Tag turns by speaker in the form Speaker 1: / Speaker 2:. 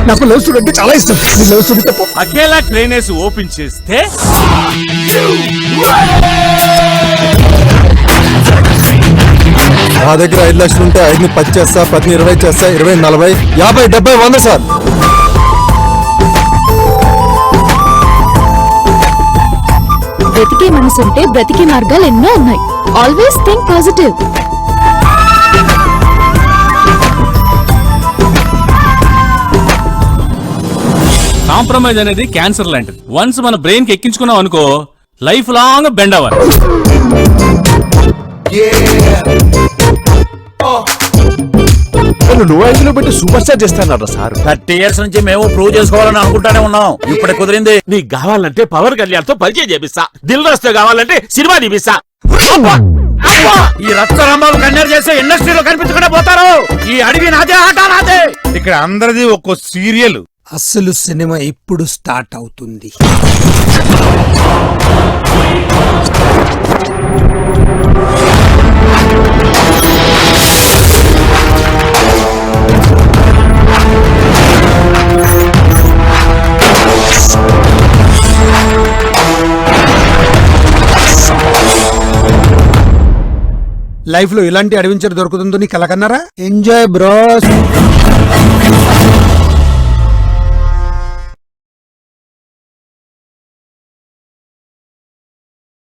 Speaker 1: నాకు love story అంటే చాలా ఇష్టం. లవ్ స్టోరీ తప్ప
Speaker 2: అకేలా ట్రైనర్స్ ఓపెన్ చేస్తే
Speaker 3: నా దగ్గర 5 లక్షలు ఉంటే 5ని 10 చేస్తా, 10ని 20 చేస్తా, 20 40 50 70 100 సార్.
Speaker 4: బ్రతికే మనసుంటే బ్రతికే మార్గాలు ఎన్నో ఉన్నాయి. Always think positive.
Speaker 2: కాంప్రమైజ్ అనేది క్యాన్సర్ లాంటిది. వన్స్ మన బ్రెయిన్ కి ఎక్కించుకున్నాం అనుకో లైఫ్ లాంగ్ బెండ్ అవ్వాలి.
Speaker 1: నువ్వు 5లో పెట్టి సూపర్ స్టార్ చేస్తానరా సార్.
Speaker 5: 30 years నుంచి మేము ప్రూవ్ చేసుకోవాలని అనుకుంటానే ఉన్నాం. ఇప్పుడే కుదిరింది.
Speaker 6: నీకు కావాలంటే పవన్ కళ్యాణ్ తో పరిచయం చేపిస్తా. దిల్ రాజుతో కావాలంటే సినిమా తీపిస్తా.
Speaker 5: ఈ రక్త రంభాలు కన్నెర్ చేస్తే ఇండస్ట్రీలో కనిపించకుండా పోతారు. ఈ అడవి నాదే, ఆట నాదే.
Speaker 2: ఇక్కడ అందరిది ఒక్కో సీరియల్.
Speaker 1: అసలు సినిమా ఇప్పుడు స్టార్ట్ అవుతుంది. లైఫ్ లో ఇలాంటి అడ్వెంచర్ దొరుకుతుందో నీ కలకన్నారా? Enjoy bros.